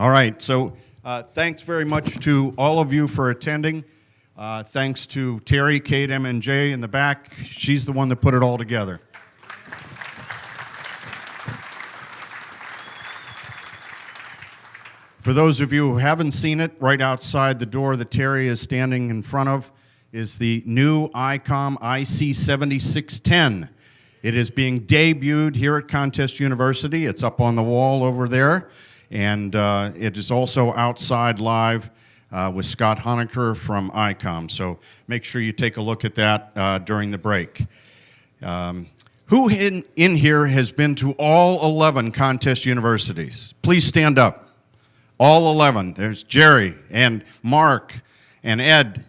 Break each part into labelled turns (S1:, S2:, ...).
S1: All right, so thanks very much to all of you for attending. Thanks to Terry, Kate, M, and J in the back. She's the one that put it all together. For those of you who haven't seen it, right outside the door that Terry is standing in front of is the new Icom IC7610. It is being debuted here at Contest University. It's up on the wall over there, and it is also outside live with Scott Honecker from Icom. So make sure you take a look at that during the break. Who in here has been to all 11 Contest Universities? Please stand up. All 11. There's Jerry and Mark and Ed.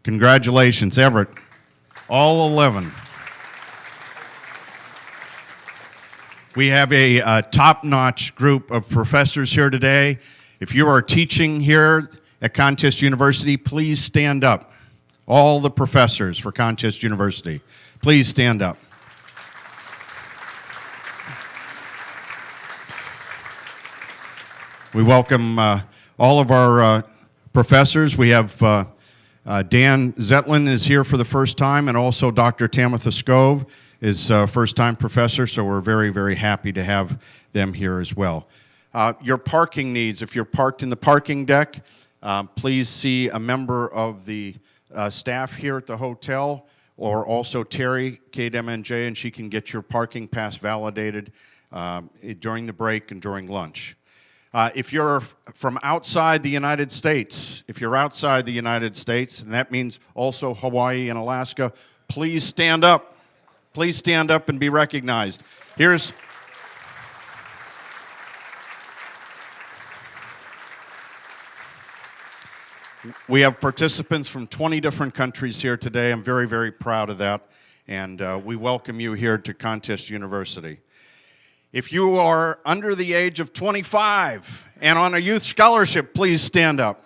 S1: Congratulations, Everett. All 11. We have a top-notch group of professors here today. If you are teaching here at Contest University, please stand up. All the professors for Contest University, please stand up. We welcome all of our professors. We have Dan Zetlin is here for the first time, and also Dr. Tamitha Scove is first-time professor, so we're very, very happy to have them here as well. Your parking needs, if you're parked in the parking deck, please see a member of the staff here at the hotel, or also Terry, KMNJ, and she can get your parking pass validated during the break and during lunch. If you're from outside the United States, and that means also Hawaii and Alaska, please stand up. Please stand up and be recognized. We have participants from 20 different countries here today. I'm very, very proud of that, and we welcome you here to Contest University. If you are under the age of 25 and on a youth scholarship, please stand up.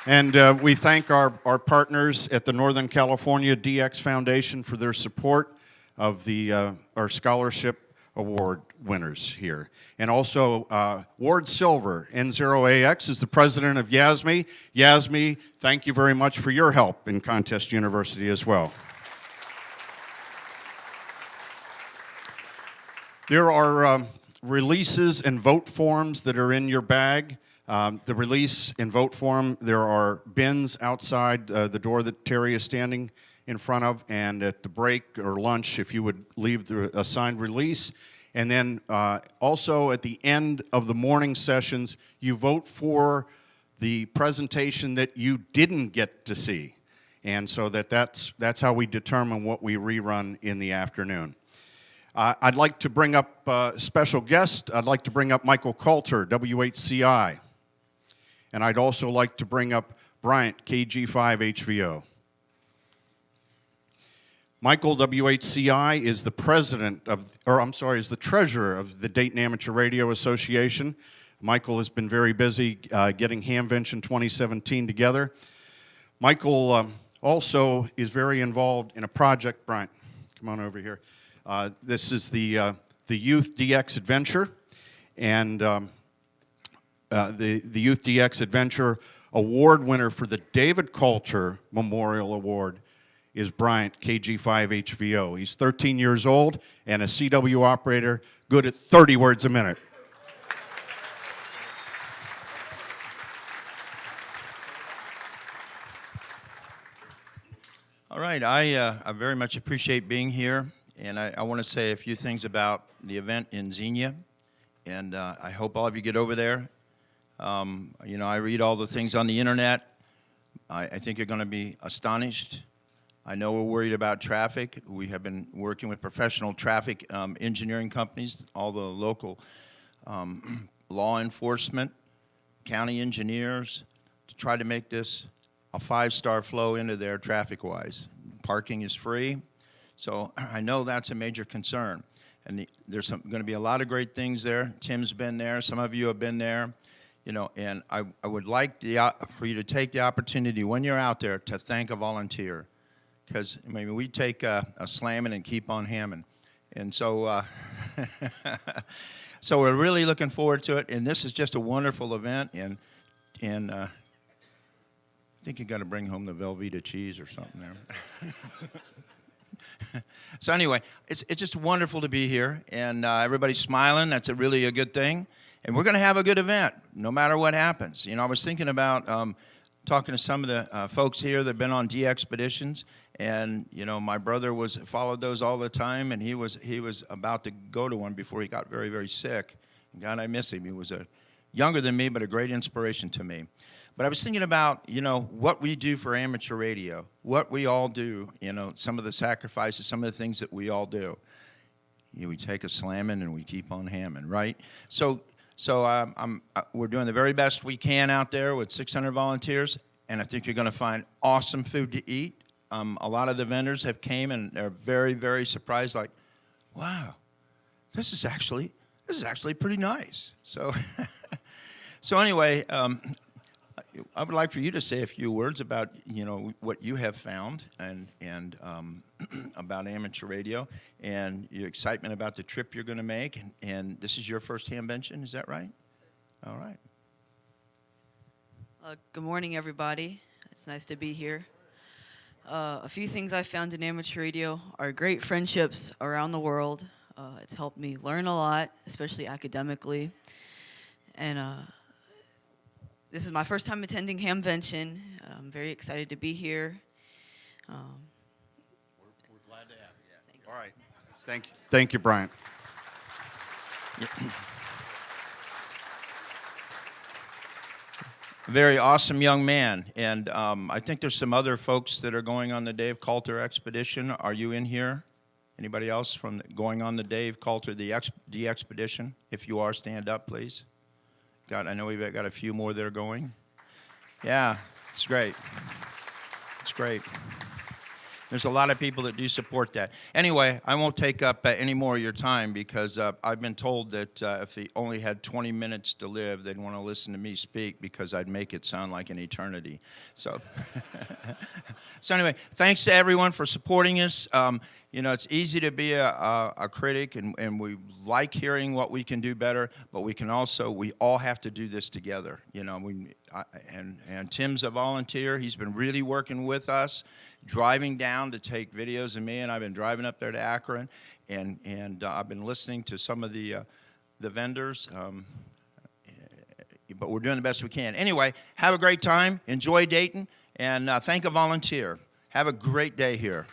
S1: And we thank our partners at the Northern California DX Foundation for their support of our scholarship award winners here. And also, Ward Silver, N0AX, is the president of YASME. YASME, thank you very much for your help in Contest University as well. There are releases and vote forms that are in your bag. The release and vote form, there are bins outside the door that Terry is standing in front of, and at the break or lunch, if you would leave the assigned release. And then also at the end of the morning sessions, you vote for the presentation that you didn't get to see. And so that's how we determine what we rerun in the afternoon. I'd like to bring up a special guest. I'd like to bring up Michael Coulter, WHCI. And I'd also like to bring up Bryant, KG5HVO. Michael, WHCI, is the is the treasurer of the Dayton Amateur Radio Association. Michael has been very busy getting Hamvention 2017 together. Michael also is very involved in a project. Bryant, come on over here. This is the Youth DX Adventure, and the Youth DX Adventure award winner for the David Coulter Memorial Award is Bryant, KG5HVO. He's 13 years old and a CW operator, good at 30 words a minute.
S2: All right, I very much appreciate being here, and I want to say a few things about the event in Xenia, and I hope all of you get over there. You know, I read all the things on the internet. I think you're going to be astonished. I know we're worried about traffic. We have been working with professional traffic engineering companies, all the local law enforcement, county engineers, to try to make this a 5-star flow into there traffic-wise. Parking is free, so I know that's a major concern. And there's going to be a lot of great things there. Tim's been there. Some of you have been there. You know, and I would like for you to take the opportunity when you're out there to thank a volunteer. because I mean we take a slamming and keep on hamming, and so so we're really looking forward to it. And this is just a wonderful event, and I think you got to bring home the Velveeta cheese or something there. So anyway, it's just wonderful to be here, and everybody's smiling. That's really a good thing, and we're going to have a good event no matter what happens. You know, I was thinking about talking to some of the folks here that have been on D-Expeditions, and you know, my brother followed those all the time, and he was about to go to one before he got very, very sick. And God, I miss him. He was younger than me, but a great inspiration to me. But I was thinking about, you know, what we do for amateur radio, what we all do, you know, some of the sacrifices, some of the things that we all do. You know, we take a slamming and we keep on hamming, right? So we're doing the very best we can out there with 600 volunteers, and I think you're going to find awesome food to eat. A lot of the vendors have came and they're very, very surprised, like, wow, this is actually pretty nice. So, so anyway. I would like for you to say a few words about, you know, what you have found and about amateur radio and your excitement about the trip you're going to make. And this is your first Hamvention, is that right? All right.
S3: Good morning, everybody. It's nice to be here. A few things I found in amateur radio are great friendships around the world. It's helped me learn a lot, especially academically. And this is my first time attending Hamvention. I'm very excited to be here.
S1: We're glad to have you. All right. Thank you, Brian.
S2: Very awesome young man. And I think there's some other folks that are going on the Dave Coulter expedition. Are you in here? Anybody else going on the Dave Coulter, the expedition? If you are, stand up, please. I know we've got a few more that are going. Yeah, it's great. It's great. There's a lot of people that do support that. Anyway, I won't take up any more of your time because I've been told that if they only had 20 minutes to live, they'd want to listen to me speak because I'd make it sound like an eternity. So, so anyway, thanks to everyone for supporting us. You know, it's easy to be a critic, and we like hearing what we can do better, but we all have to do this together. You know, and Tim's a volunteer. He's been really working with us, driving down to take videos of me, and I've been driving up there to Akron, and I've been listening to some of the vendors, but we're doing the best we can. Anyway, have a great time. Enjoy Dayton, and thank a volunteer. Have a great day here.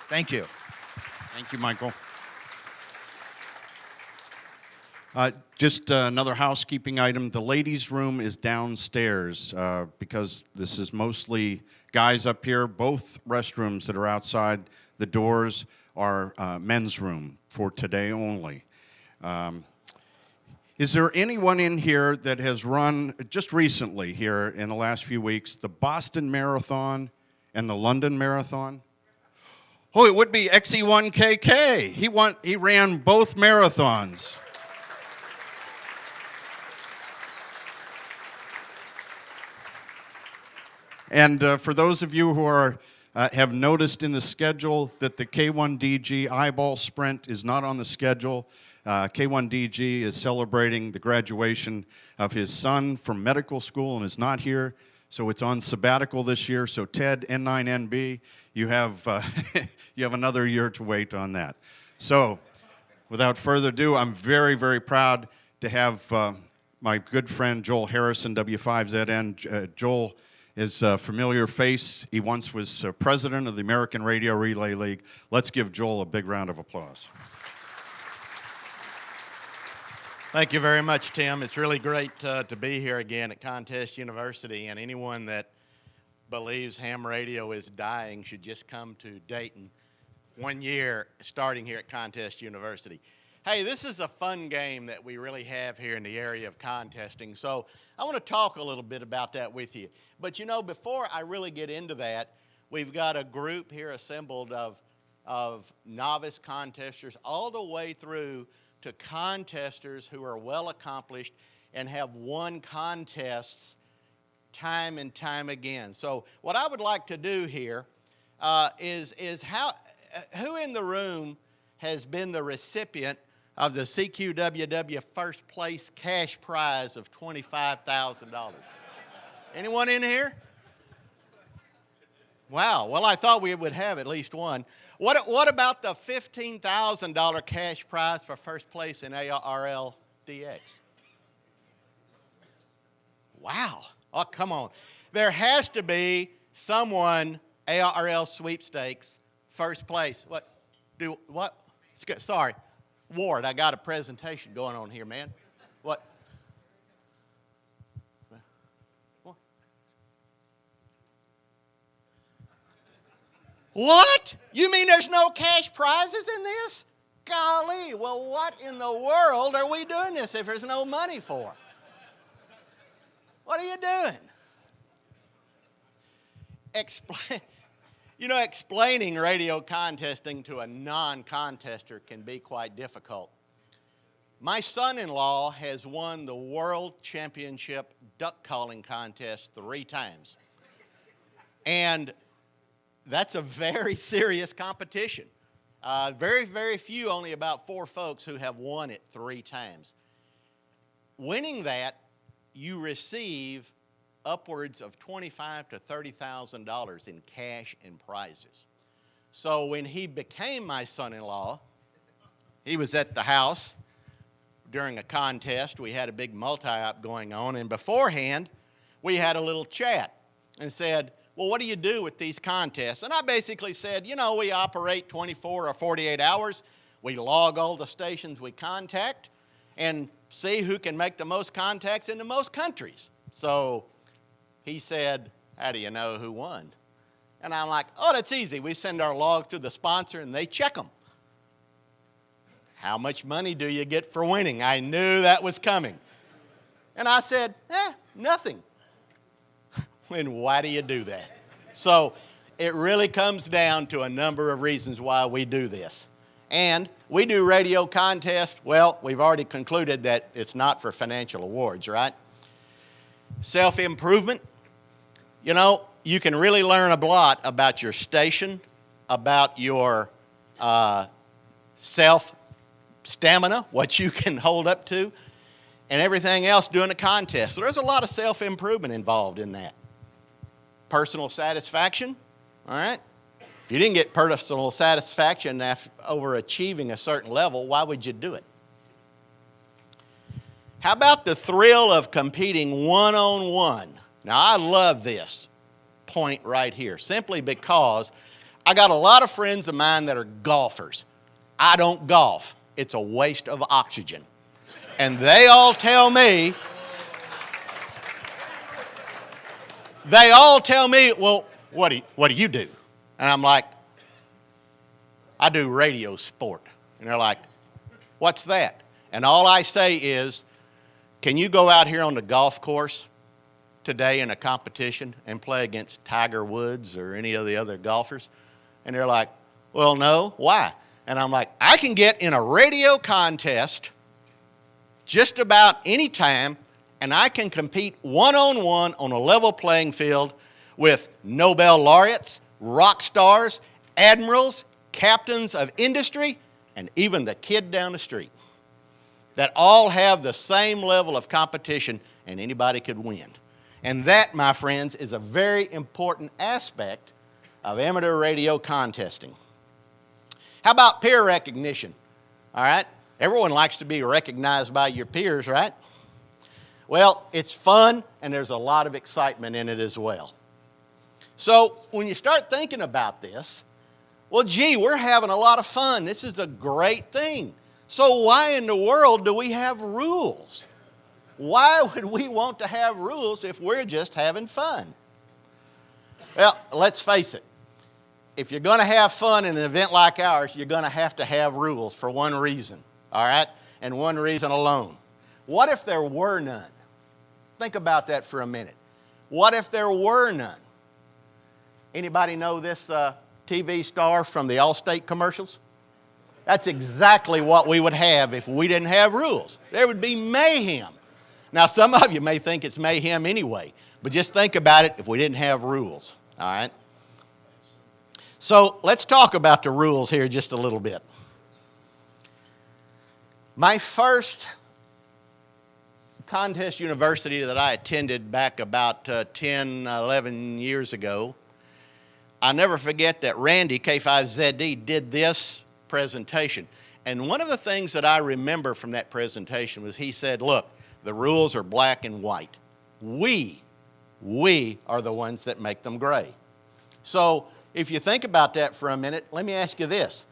S2: Thank you.
S1: Thank you, Michael. Just another housekeeping item. The ladies' room is downstairs because this is mostly guys up here. Both restrooms that are outside the doors are men's room for today only. Is there anyone in here that has run just recently here in the last few weeks the Boston Marathon and the London Marathon? Oh, it would be XE1KK. He ran both marathons. And for those of you who have noticed in the schedule that the K1DG eyeball sprint is not on the schedule, K1DG is celebrating the graduation of his son from medical school and is not here, so it's on sabbatical this year. So Ted, N9NB, you have another year to wait on that. So without further ado, I'm very, very proud to have my good friend Joel Harrison, W5ZN. Joel is a familiar face. He once was president of the American Radio Relay League. Let's give Joel a big round of applause.
S4: Thank you very much, Tim. It's really great to be here again at Contest University, and anyone that believes ham radio is dying should just come to Dayton 1 year starting here at Contest University. Hey, this is a fun game that we really have here in the area of contesting, so I want to talk a little bit about that with you. But you know, before I really get into that, we've got a group here assembled of novice contesters all the way through to contesters who are well accomplished and have won contests time and time again. So what I would like to do here, is how, who in the room has been the recipient of the CQWW first place cash prize of $25,000? Anyone in here? Wow, well, I thought we would have at least one. What about the $15,000 cash prize for first place in ARL DX? Wow, oh, come on. There has to be someone, ARL sweepstakes, first place. What? Sorry, Ward, I got a presentation going on here, man. What? What? You mean there's no cash prizes in this? Golly, well, what in the world are we doing this if there's no money for? What are you doing? Explaining radio contesting to a non-contester can be quite difficult. My son-in-law has won the World Championship duck calling contest 3 times. And that's a very serious competition. Very, very few, only about 4 folks who have won it 3 times. Winning that, you receive upwards of $25,000 to $30,000 in cash and prizes. So when he became my son-in-law, he was at the house during a contest. We had a big multi-op going on, and beforehand, we had a little chat and said, well, what do you do with these contests? And I basically said, we operate 24 or 48 hours. We log all the stations we contact and see who can make the most contacts in the most countries. So he said, how do you know who won? And I'm like, oh, that's easy. We send our logs to the sponsor and they check them. How much money do you get for winning? I knew that was coming. And I said, nothing. And why do you do that? So it really comes down to a number of reasons why we do this. And we do radio contests. Well, we've already concluded that it's not for financial awards, right? Self-improvement. You can really learn a lot about your station, about your self-stamina, what you can hold up to, and everything else doing a contest. So there's a lot of self-improvement involved in that. Personal satisfaction, all right? If you didn't get personal satisfaction over achieving a certain level, why would you do it? How about the thrill of competing one-on-one? Now, I love this point right here, simply because I got a lot of friends of mine that are golfers. I don't golf. It's a waste of oxygen. And they all tell me, well, what do you do? And I'm like, I do radio sport. And they're like, what's that? And all I say is, can you go out here on the golf course today in a competition and play against Tiger Woods or any of the other golfers? And they're like, well, no. Why? And I'm like, I can get in a radio contest just about any time, and I can compete one-on-one on a level playing field with Nobel laureates, rock stars, admirals, captains of industry, and even the kid down the street that all have the same level of competition, and anybody could win. And that, my friends, is a very important aspect of amateur radio contesting. How about peer recognition? All right? Everyone likes to be recognized by your peers, right? Well, it's fun, and there's a lot of excitement in it as well. So when you start thinking about this, well, gee, we're having a lot of fun. This is a great thing. So why in the world do we have rules? Why would we want to have rules if we're just having fun? Well, let's face it. If you're going to have fun in an event like ours, you're going to have rules for one reason, all right? And one reason alone. What if there were none? Think about that for a minute. What if there were none? Anybody know this TV star from the Allstate commercials? That's exactly what we would have if we didn't have rules. There would be mayhem. Now, some of you may think it's mayhem anyway, but just think about it if we didn't have rules, all right? So let's talk about the rules here just a little bit. My first contest university that I attended back about 10, 11 years ago, I'll never forget that Randy, K5ZD, did this presentation. And one of the things that I remember from that presentation was he said, look, the rules are black and white. We are the ones that make them gray. So if you think about that for a minute, let me ask you this.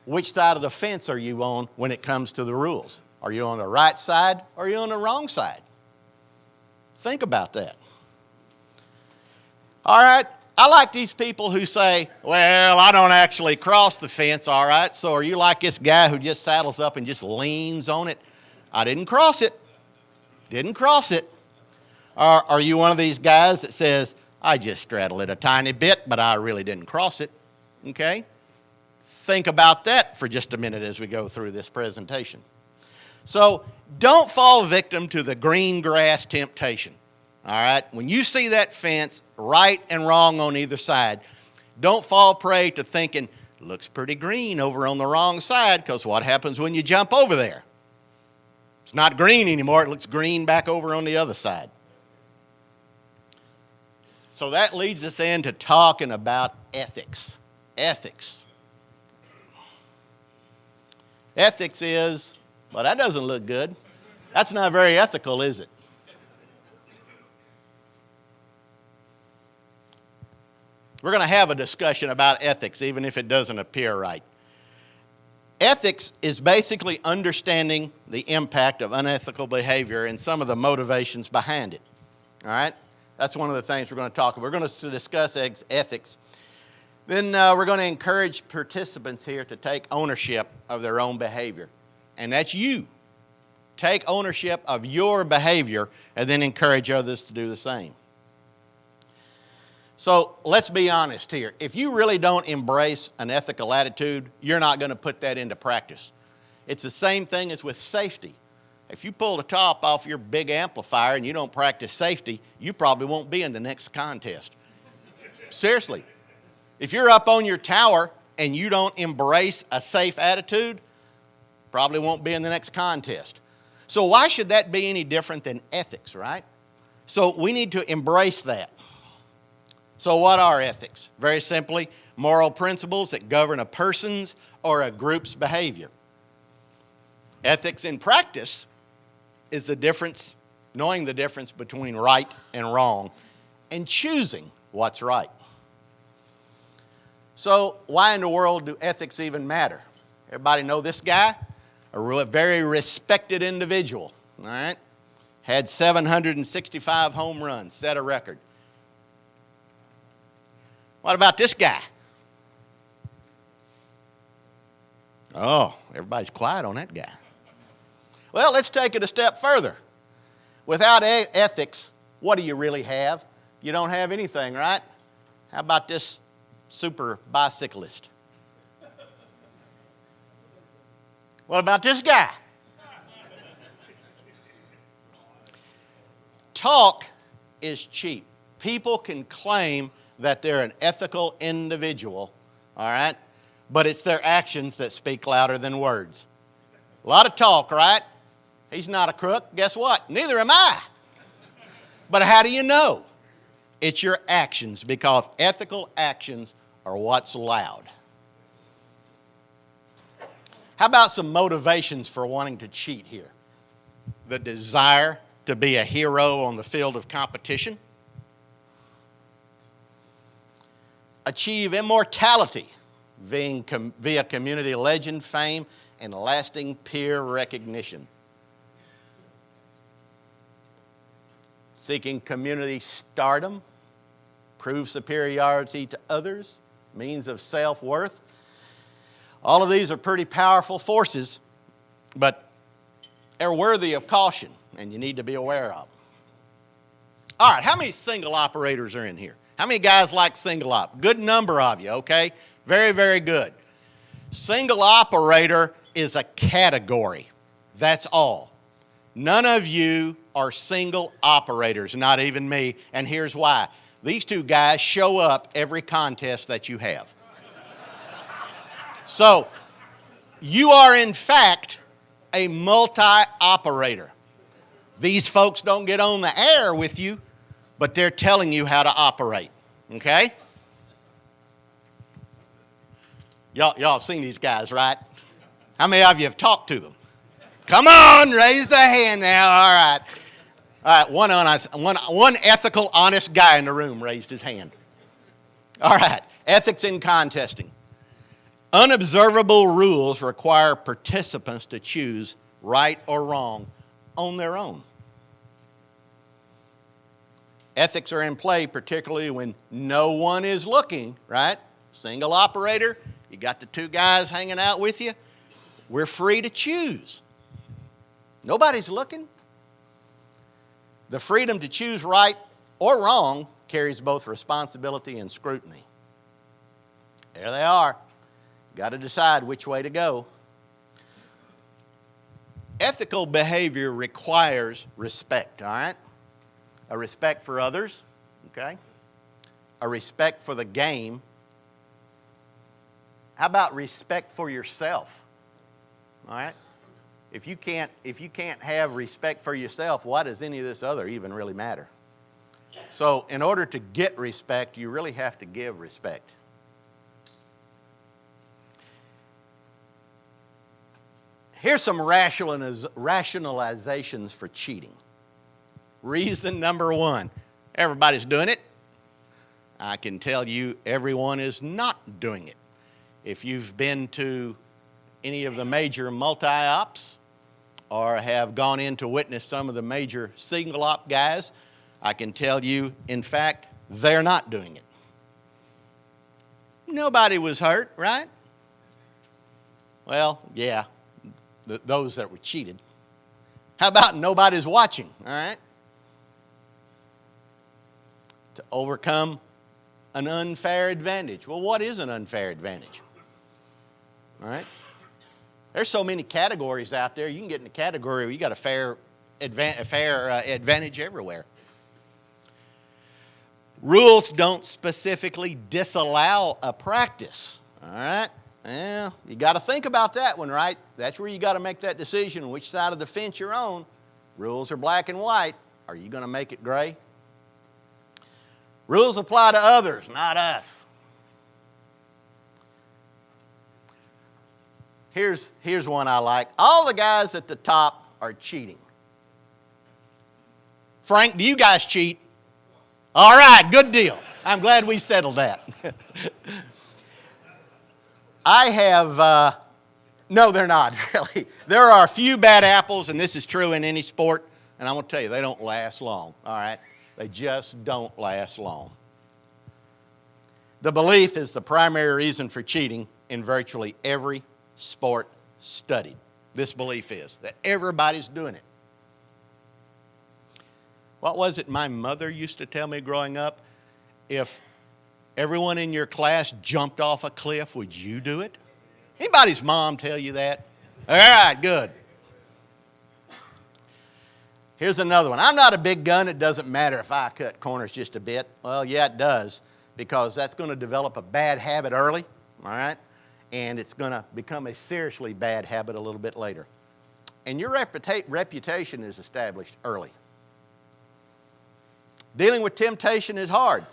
S4: Which side of the fence are you on when it comes to the rules? Are you on the right side or are you on the wrong side? Think about that. All right, I like these people who say, well, I don't actually cross the fence, all right, so are you like this guy who just saddles up and just leans on it? I didn't cross it. Didn't cross it. Or are you one of these guys that says, I just straddle it a tiny bit, but I really didn't cross it? Okay? Think about that for just a minute as we go through this presentation. So don't fall victim to the green grass temptation. All right? When you see that fence, right and wrong on either side, don't fall prey to thinking, looks pretty green over on the wrong side, because what happens when you jump over there? It's not green anymore. It looks green back over on the other side. So that leads us into talking about ethics. Ethics. Ethics is, well, that doesn't look good. That's not very ethical, is it? We're going to have a discussion about ethics, even if it doesn't appear right. Ethics is basically understanding the impact of unethical behavior and some of the motivations behind it. All right? That's one of the things we're going to talk about. We're going to discuss ethics. Then we're going to encourage participants here to take ownership of their own behavior. And that's you. Take ownership of your behavior and then encourage others to do the same. So let's be honest here. If you really don't embrace an ethical attitude, you're not going to put that into practice. It's the same thing as with safety. If you pull the top off your big amplifier and you don't practice safety, you probably won't be in the next contest. Seriously. If you're up on your tower and you don't embrace a safe attitude, probably won't be in the next contest. So why should that be any different than ethics, right? So we need to embrace that. So what are ethics? Very simply, moral principles that govern a person's or a group's behavior. Ethics in practice is the difference, knowing the difference between right and wrong and choosing what's right. So why in the world do ethics even matter? Everybody know this guy? A very respected individual, all right? Had 765 home runs, set a record. What about this guy? Oh, everybody's quiet on that guy. Well, let's take it a step further. Without ethics, what do you really have? You don't have anything, right? How about this super bicyclist? What about this guy? Talk is cheap. People can claim that they're an ethical individual, all right? But it's their actions that speak louder than words. A lot of talk, right? He's not a crook. Guess what? Neither am I. But how do you know? It's your actions, because ethical actions are what's loud. How about some motivations for wanting to cheat here? The desire to be a hero on the field of competition. Achieve immortality via community legend, fame, and lasting peer recognition. Seeking community stardom, prove superiority to others, means of self-worth. All of these are pretty powerful forces, but they're worthy of caution, and you need to be aware of them. All right, how many single operators are in here? How many guys like single op? Good number of you, okay? Very, very good. Single operator is a category. That's all. None of you are single operators, not even me, and here's why. These two guys show up every contest that you have. So, you are in fact a multi-operator. These folks don't get on the air with you, but they're telling you how to operate, okay? Y'all have seen these guys, right? How many of you have talked to them? Come on, raise the hand now. All right. All right, one ethical, honest guy in the room raised his hand. All right, ethics in contesting. Unobservable rules require participants to choose right or wrong on their own. Ethics are in play particularly when no one is looking, right? Single operator, you got the two guys hanging out with you. We're free to choose. Nobody's looking. The freedom to choose right or wrong carries both responsibility and scrutiny. There they are. Got to decide which way to go. Ethical behavior requires respect, all right? A respect for others, okay? A respect for the game. How about respect for yourself? All right? If you can't have respect for yourself, why does any of this other even really matter? So, in order to get respect, you really have to give respect. Here's some rationalizations for cheating. Reason number one, everybody's doing it. I can tell you everyone is not doing it. If you've been to any of the major multi-ops or have gone in to witness some of the major single op guys, I can tell you, in fact, they're not doing it. Nobody was hurt, right? Well, yeah, those that were cheated. How about nobody's watching, all right? To overcome an unfair advantage. Well, what is an unfair advantage? All right? There's so many categories out there. You can get in a category where you got a fair advantage everywhere. Rules don't specifically disallow a practice. All right? Well, you got to think about that one, right? That's where you got to make that decision, which side of the fence you're on. Rules are black and white. Are you going to make it gray? Rules apply to others, not us. Here's one I like. All the guys at the top are cheating. Frank, do you guys cheat? All right, good deal. I'm glad we settled that. I have, no, they're not, really. There are a few bad apples, and this is true in any sport, and I'm going to tell you, they don't last long, all right? They just don't last long. The belief is the primary reason for cheating in virtually every sport studied. This belief is that everybody's doing it. What was it my mother used to tell me growing up? If everyone in your class jumped off a cliff, would you do it? Anybody's mom tell you that? All right, good. Here's another one. I'm not a big gun. It doesn't matter if I cut corners just a bit. Well, yeah, it does, because that's going to develop a bad habit early, all right? And it's going to become a seriously bad habit a little bit later. And your reputation is established early. Dealing with temptation is hard,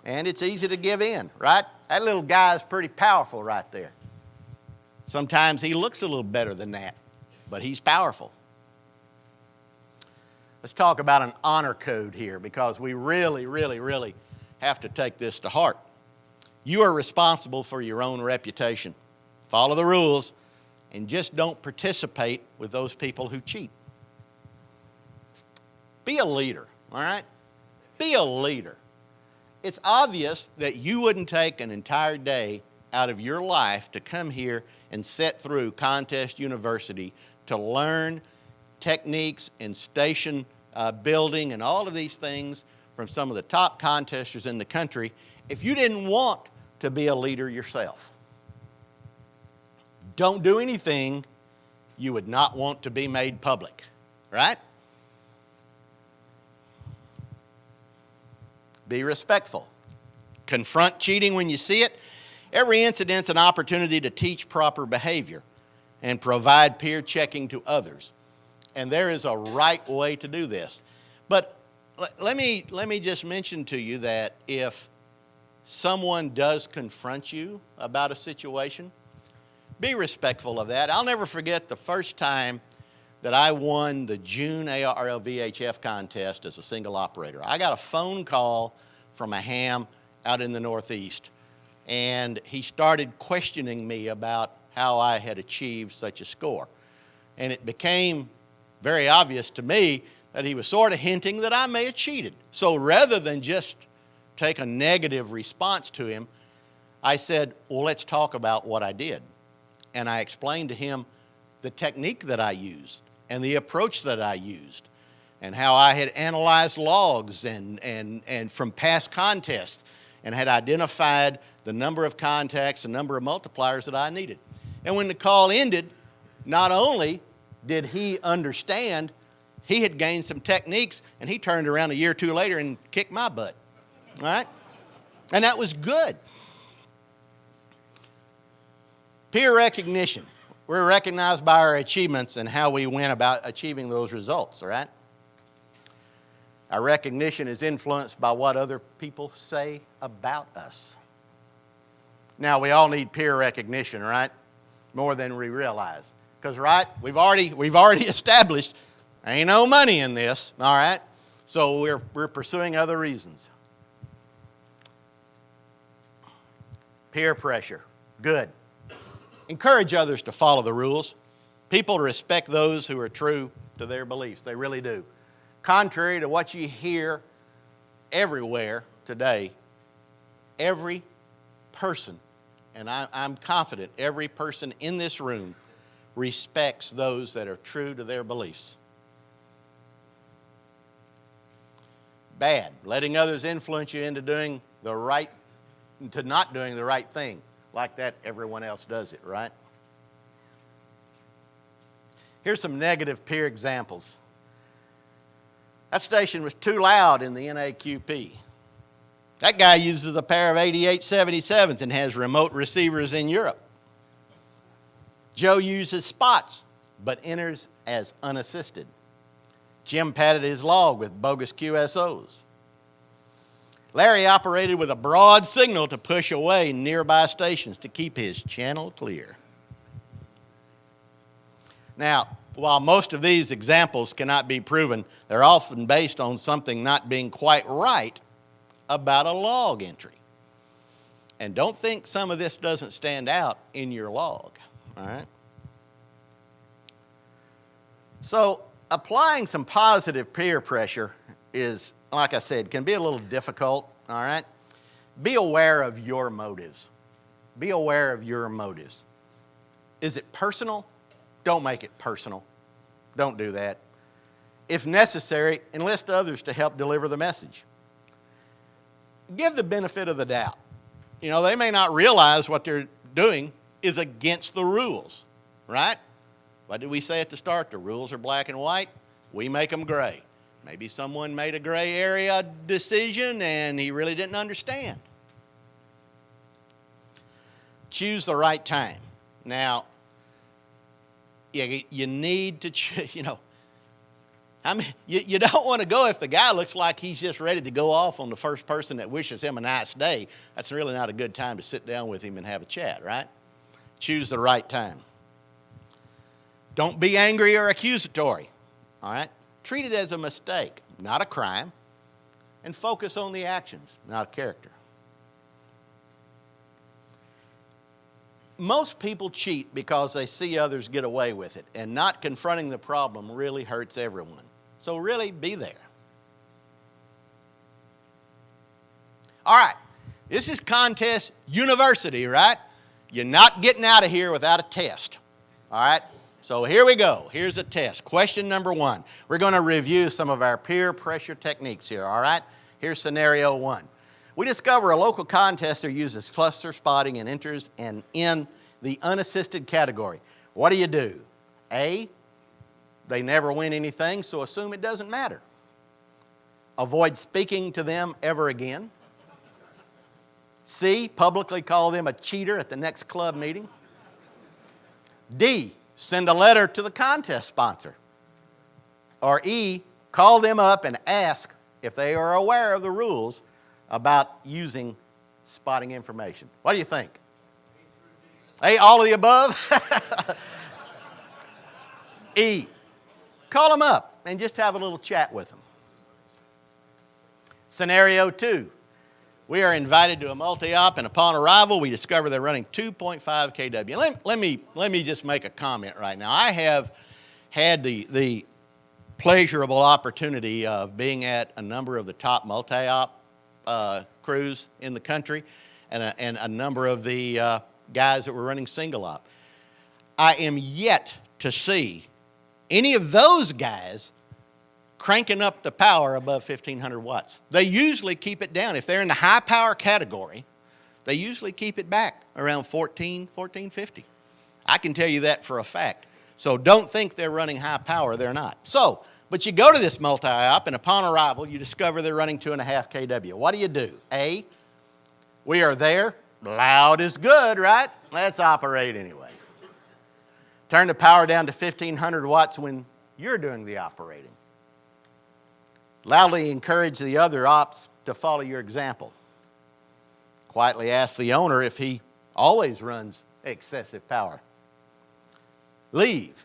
S4: and it's easy to give in, right? That little guy is pretty powerful right there. Sometimes he looks a little better than that, but he's powerful. Let's talk about an honor code here, because we really, really, really have to take this to heart. You are responsible for your own reputation. Follow the rules, and just don't participate with those people who cheat. Be a leader, all right? Be a leader. It's obvious that you wouldn't take an entire day out of your life to come here and sit through Contest University to learn techniques and station building and all of these things from some of the top contesters in the country if you didn't want to be a leader yourself. Don't do anything you would not want to be made public, right? Be respectful. Confront cheating when you see it. Every incident's an opportunity to teach proper behavior and provide peer checking to others. And there is a right way to do this. But let me just mention to you that if someone does confront you about a situation, be respectful of that. I'll never forget the first time that I won the June ARL VHF contest as a single operator. I got a phone call from a ham out in the Northeast, and he started questioning me about how I had achieved such a score. And it became very obvious to me that he was sort of hinting that I may have cheated. So rather than just take a negative response to him, I said, well, let's talk about what I did. And I explained to him the technique that I used and the approach that I used and how I had analyzed logs and from past contests and had identified the number of contacts, the number of multipliers that I needed. And when the call ended, not only did he understand, he had gained some techniques, and he turned around a year or two later and kicked my butt. All right? And that was good. Peer recognition. We're recognized by our achievements and how we went about achieving those results, all right? Our recognition is influenced by what other people say about us. Now, we all need peer recognition, right? More than we realize. Because, right, we've already established there ain't no money in this, all right? So we're pursuing other reasons. Peer pressure, good. Encourage others to follow the rules. People respect those who are true to their beliefs. They really do. Contrary to what you hear everywhere today, every person, and I'm confident every person in this room respects those that are true to their beliefs. Bad, letting others influence you into not doing the right thing. Like that, everyone else does it, right? Here's some negative peer examples. That station was too loud in the NAQP. That guy uses a pair of 8877s and has remote receivers in Europe. Joe uses spots, but enters as unassisted. Jim padded his log with bogus QSOs. Larry operated with a broad signal to push away nearby stations to keep his channel clear. Now, while most of these examples cannot be proven, they're often based on something not being quite right about a log entry. And don't think some of this doesn't stand out in your log, all right? So, applying some positive peer pressure is, like I said, can be a little difficult, all right? Be aware of your motives. Be aware of your motives. Is it personal? Don't make it personal. Don't do that. If necessary, enlist others to help deliver the message. Give the benefit of the doubt. You know, they may not realize what they're doing is against the rules, right? What did we say at the start? The rules are black and white. We make them gray. Maybe someone made a gray area decision and he really didn't understand. Choose the right time. Now, you need to, you don't want to go if the guy looks like he's just ready to go off on the first person that wishes him a nice day. That's really not a good time to sit down with him and have a chat, right? Choose the right time. Don't be angry or accusatory, all right? Treat it as a mistake, not a crime, and focus on the actions, not a character. Most people cheat because they see others get away with it, and not confronting the problem really hurts everyone. So really, be there. All right, this is Contest University, right? You're not getting out of here without a test, all right? So here we go. Here's a test. Question number 1. We're going to review some of our peer pressure techniques here, all right? Here's scenario 1. We discover a local contester uses cluster spotting and enters in the unassisted category. What do? A, they never win anything, so assume it doesn't matter. Avoid speaking to them ever again. C, publicly call them a cheater at the next club meeting. D, send a letter to the contest sponsor. Or E, call them up and ask if they are aware of the rules about using spotting information. What do you think? A, all of the above? E, call them up and just have a little chat with them. Scenario 2, we are invited to a multi-op, and upon arrival, we discover they're running 2.5 kW. Let me just make a comment right now. I have had the pleasurable opportunity of being at a number of the top multi-op crews in the country, and a number of the guys that were running single op. I am yet to see any of those guys cranking up the power above 1,500 watts. They usually keep it down. If they're in the high power category, they usually keep it back around 1450. I can tell you that for a fact. So don't think they're running high power. They're not. So, but you go to this multi-op, and upon arrival, you discover they're running 2.5 kW. What do? A, we are there. Loud is good, right? Let's operate anyway. Turn the power down to 1,500 watts when you're doing the operating. Loudly encourage the other ops to follow your example. Quietly ask the owner if he always runs excessive power. Leave.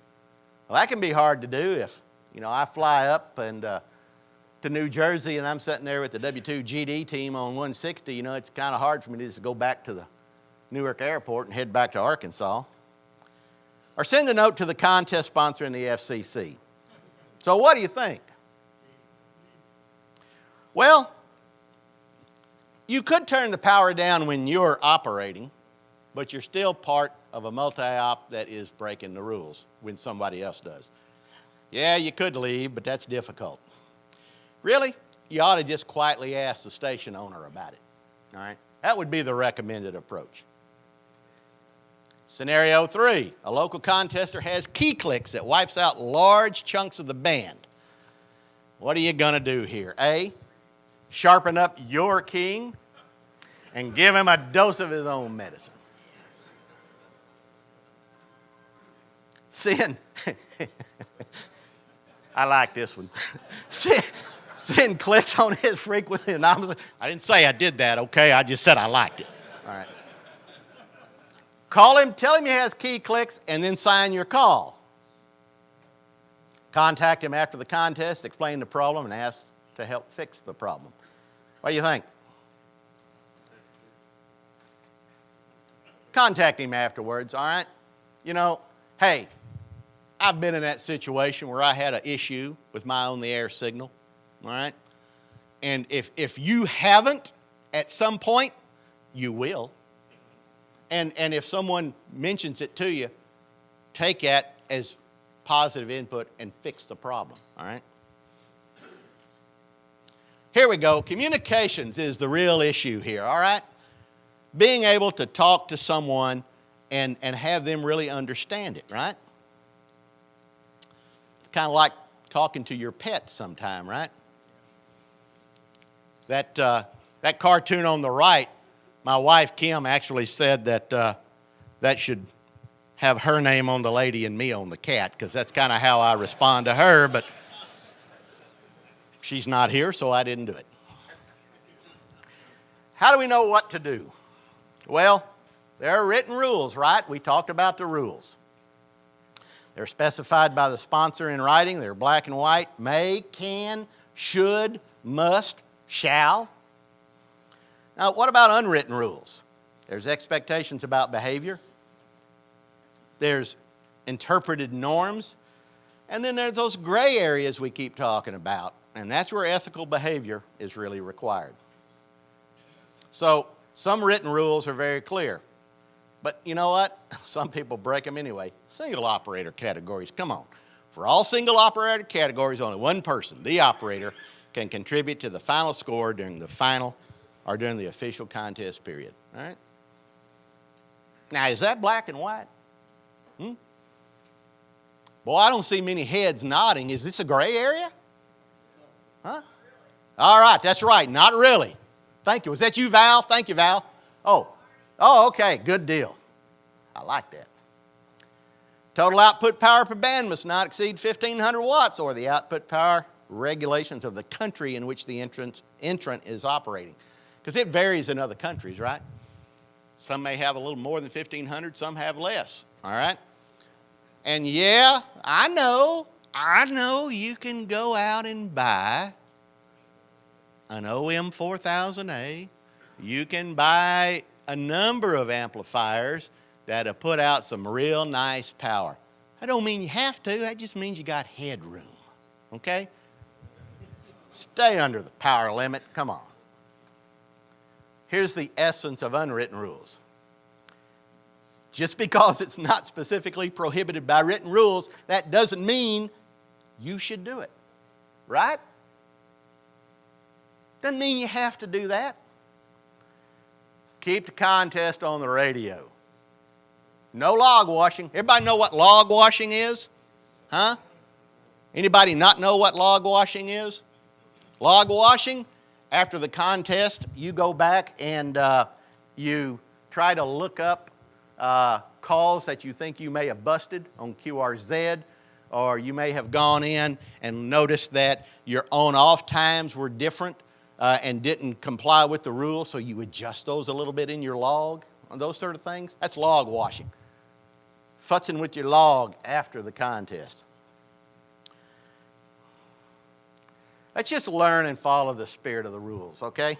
S4: Well, that can be hard to do if, I fly up and to New Jersey and I'm sitting there with the W2 GD team on 160. It's kind of hard for me to just go back to the Newark airport and head back to Arkansas. Or send a note to the contest sponsor in the FCC. So what do you think? Well, you could turn the power down when you're operating, but you're still part of a multi-op that is breaking the rules when somebody else does. Yeah, you could leave, but that's difficult. Really, you ought to just quietly ask the station owner about it. All right? That would be the recommended approach. Scenario 3, a local contester has key clicks that wipes out large chunks of the band. What are you going to do here? A, sharpen up your king and give him a dose of his own medicine. Sin. I like this one. Sin clicks on his frequency anomaly. I didn't say I did that, okay? I just said I liked it. All right. Call him, tell him he has key clicks, and then sign your call. Contact him after the contest, explain the problem, and ask to help fix the problem. What do you think? Contact him afterwards, all right? Hey, I've been in that situation where I had an issue with my on-the-air signal, all right? And if you haven't at some point, you will. And if someone mentions it to you, take that as positive input and fix the problem, all right? Here we go. Communications is the real issue here, all right? Being able to talk to someone and have them really understand it, right? It's kind of like talking to your pet sometime, right? That cartoon on the right, my wife Kim actually said that that should have her name on the lady and me on the cat, because that's kind of how I respond to her, but she's not here, so I didn't do it. How do we know what to do? Well, there are written rules, right? We talked about the rules. They're specified by the sponsor in writing. They're black and white. May, can, should, must, shall. Now, what about unwritten rules? There's expectations about behavior. There's interpreted norms. And then there's those gray areas we keep talking about. And that's where ethical behavior is really required. So some written rules are very clear. But you know what? Some people break them anyway. Single operator categories, come on. For all single operator categories, only one person, the operator, can contribute to the final score during the final or during the official contest period. All right? Now, is that black and white? Boy, I don't see many heads nodding. Is this a gray area? Huh? All right, that's right. Not really. Thank you. Was that you, Val? Thank you, Val. Oh, okay, good deal. I like that. Total output power per band must not exceed 1,500 watts or the output power regulations of the country in which the entrant is operating. Because it varies in other countries, right? Some may have a little more than 1,500, some have less, all right? And yeah, I know you can go out and buy an OM 4000A. You can buy a number of amplifiers that have put out some real nice power. I don't mean you have to, that just means you got headroom, okay? Stay under the power limit, come on. Here's the essence of unwritten rules. Just because it's not specifically prohibited by written rules, that doesn't mean you should do it, right? Doesn't mean you have to do that. Keep the contest on the radio. No log washing. Everybody know what log washing is? Huh? Anybody not know what log washing is? Log washing, after the contest, you go back and you try to look up calls that you think you may have busted on QRZ, or you may have gone in and noticed that your on-off times were different and didn't comply with the rules, so you adjust those a little bit in your log, those sort of things. That's log washing. Futzing with your log after the contest. Let's just learn and follow the spirit of the rules, okay?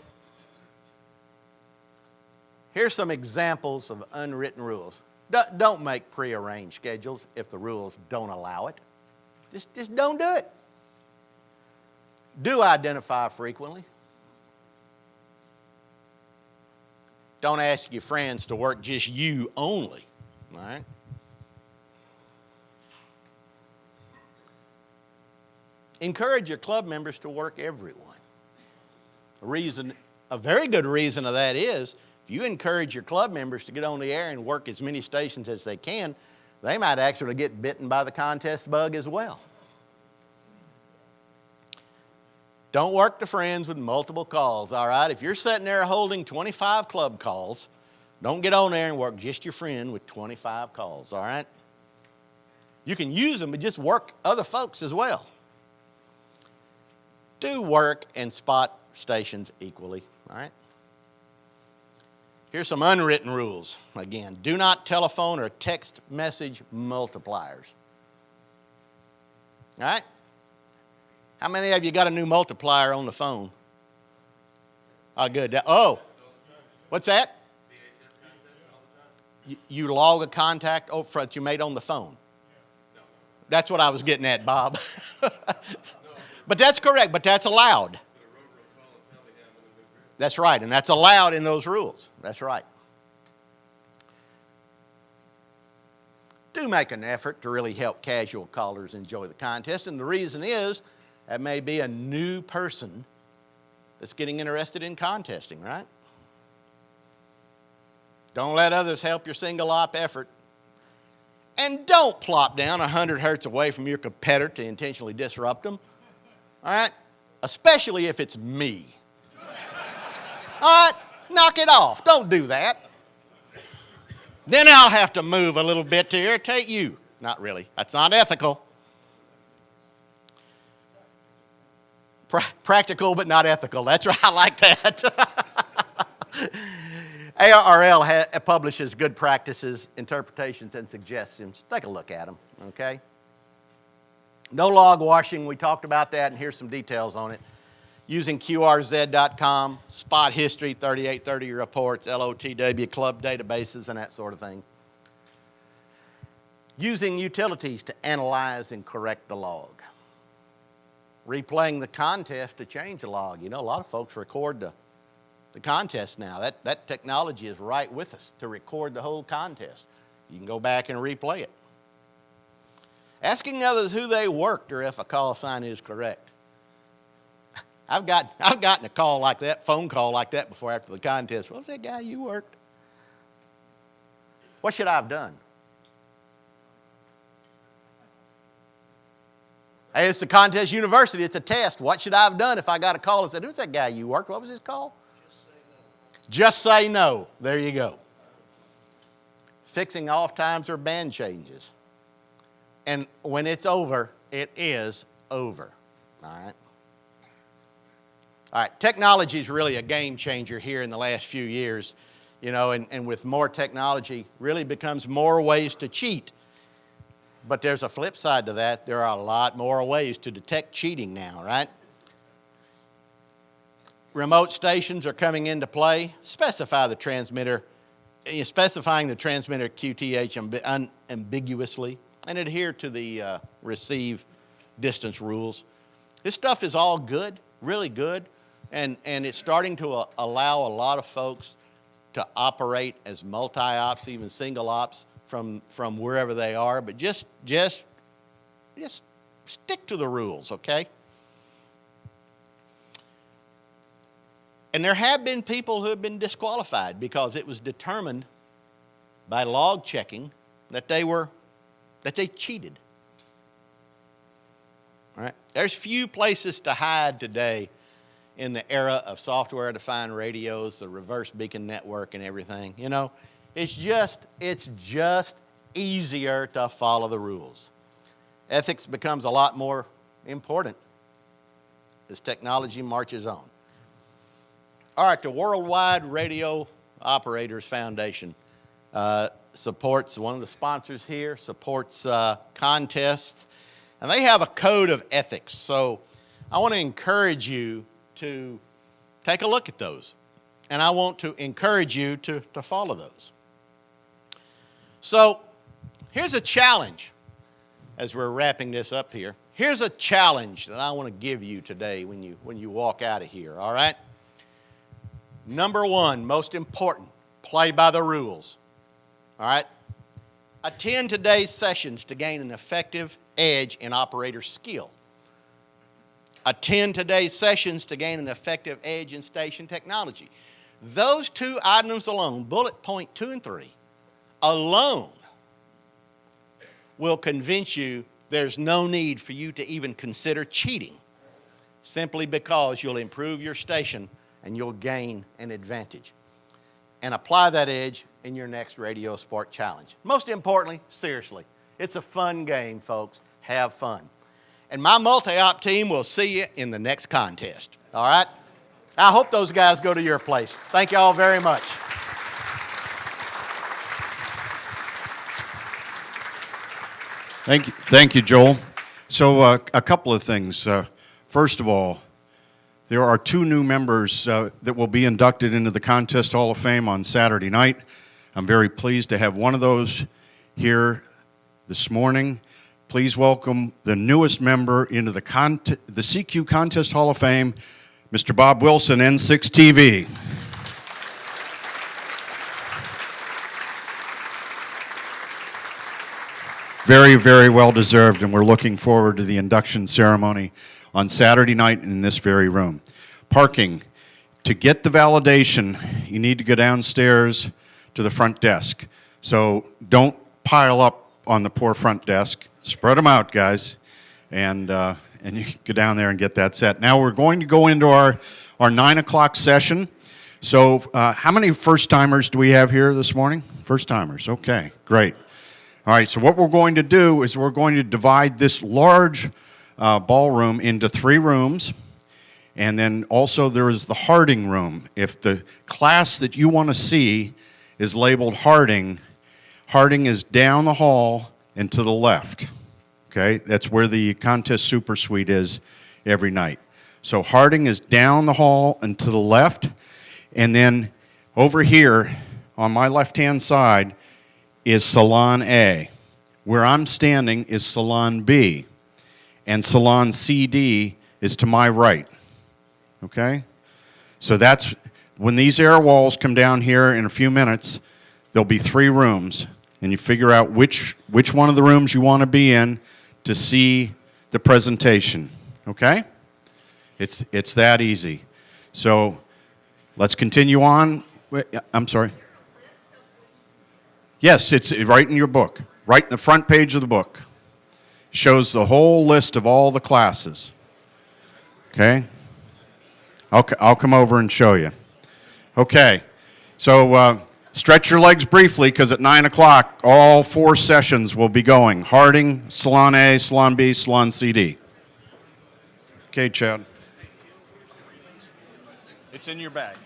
S4: Here's some examples of unwritten rules. Don't make prearranged schedules if the rules don't allow it. Just don't do it. Do identify frequently. Don't ask your friends to work just you only, all right? Encourage your club members to work everyone. A very good reason of that is, if you encourage your club members to get on the air and work as many stations as they can, they might actually get bitten by the contest bug as well. Don't work the friends with multiple calls, all right? If you're sitting there holding 25 club calls, don't get on there and work just your friend with 25 calls, all right? You can use them, but just work other folks as well. Do work and spot stations equally, all right? Here's some unwritten rules. Again, do not telephone or text message multipliers. All right? How many of you got a new multiplier on the phone? Oh, good. What's that? You log a contact that you made on the phone. That's what I was getting at, Bob. But that's correct, but that's allowed. That's right, and that's allowed in those rules. That's right. Do make an effort to really help casual callers enjoy the contest, and the reason is that may be a new person that's getting interested in contesting, right? Don't let others help your single op effort. And don't plop down 100 hertz away from your competitor to intentionally disrupt them. All right? Especially if it's me. All right? Knock it off. Don't do that. Then I'll have to move a little bit to irritate you. Not really. That's not ethical. Practical but not ethical. That's right. I like that. ARRL publishes good practices, interpretations, and suggestions. Take a look at them, okay? No log washing. We talked about that, and here's some details on it. Using QRZ.com, spot history, 3830 reports, LOTW, club databases, and that sort of thing. Using utilities to analyze and correct the log. Replaying the contest to change the log. You know, a lot of folks record the contest now. That technology is right with us to record the whole contest. You can go back and replay it. Asking others who they worked or if a call sign is correct. I've gotten a call like that, phone call like that before after the contest. What was that guy you worked? What should I have done? Hey, it's the contest university. It's a test. What should I have done if I got a call and said, who's that guy you worked? What was his call? Just say no. There you go. Fixing off times or band changes. And when it's over, it is over. All right? All right, technology is really a game changer here in the last few years. You know, and with more technology, really becomes more ways to cheat. But there's a flip side to that. There are a lot more ways to detect cheating now, right? Remote stations are coming into play. Specifying the transmitter QTH unambiguously and adhere to the receive distance rules. This stuff is all good, really good, and it's starting to allow a lot of folks to operate as multi-ops, even single ops from wherever they are, but just stick to the rules, okay? And there have been people who have been disqualified because it was determined by log checking that they cheated. All right? There's few places to hide today in the era of software-defined radios, the reverse beacon network and everything. You know, it's just easier to follow the rules. Ethics becomes a lot more important as technology marches on. All right, the Worldwide Radio Operators Foundation supports, one of the sponsors here, supports contests, and they have a code of ethics. So I want to encourage you to take a look at those, and I want to encourage you to follow those. So here's a challenge as we're wrapping this up here. Here's a challenge that I want to give you today when you walk out of here, all right? Number one, most important, play by the rules, all right? Attend today's sessions to gain an effective edge in operator skill. Attend today's sessions to gain an effective edge in station technology. Those two items alone, bullet point 2 and 3, alone will convince you there's no need for you to even consider cheating, simply because you'll improve your station and you'll gain an advantage. And apply that edge in your next Radio Sport Challenge. Most importantly, seriously, it's a fun game, folks. Have fun. And my multi-op team will see you in the next contest, all right? I hope those guys go to your place. Thank you all very much.
S1: Thank you, Joel. So a couple of things. First of all, there are 2 new members that will be inducted into the Contest Hall of Fame on Saturday night. I'm very pleased to have one of those here this morning. Please welcome the newest member into the CQ Contest Hall of Fame, Mr. Bob Wilson, N6 TV. Very, very well deserved, and we're looking forward to the induction ceremony on Saturday night in this very room. Parking. To get the validation, you need to go downstairs to the front desk. So don't pile up on the poor front desk. Spread them out, guys, and you can go down there and get that set. Now we're going to go into our 9 o'clock session. So how many first-timers do we have here this morning? First-timers, okay, great. All right, so what we're going to do is we're going to divide this large ballroom into 3 rooms, and then also there is the Harding room. If the class that you want to see is labeled Harding, Harding is down the hall and to the left, okay? That's where the contest super suite is every night. So Harding is down the hall and to the left, and then over here on my left-hand side is Salon A. Where I'm standing is Salon B, and Salon CD is to my right, okay? So that's, when these air walls come down here in a few minutes, there'll be 3 rooms, and you figure out which one of the rooms you want to be in to see the presentation, okay? It's that easy. So let's continue on. I'm sorry. Yes, it's right in your book, right in the front page of the book. Shows the whole list of all the classes. Okay? I'll come over and show you. Okay, So stretch your legs briefly, because at 9 o'clock, all 4 sessions will be going. Harding, Salon A, Salon B, Salon CD. Okay, Chad. It's in your bag.